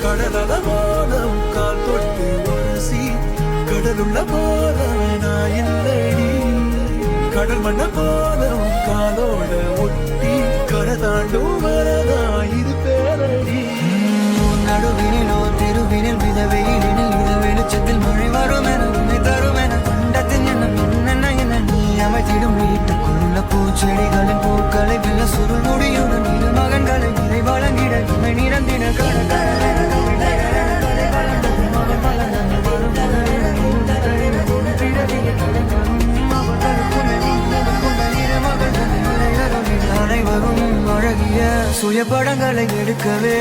கடலல போலம் கால் தொட்டு உரசி கடலுள்ள போலம் நான் இல்லடி கடல் மண்ண போலம் காலோட ஒட்டி கரை தாண்டும் வரதா இது பேரடி நடுவினிலோ தெருவினில் விதவையினில் இத வெளிச்சத்தில் மழை வரும் என உன்னை தரும் என கண்டத்தின் என்ன நீ அமைத்திடும் வீட்டுக்குள்ள பூச்செடிகளின் பூக்களை வெள்ள சுருள் முடியுடன் இரு மகன்களை நிறை வழங்கிட இவை நிறந்திட அனைவரும் அழகிய சுய படங்களை எடுக்கவே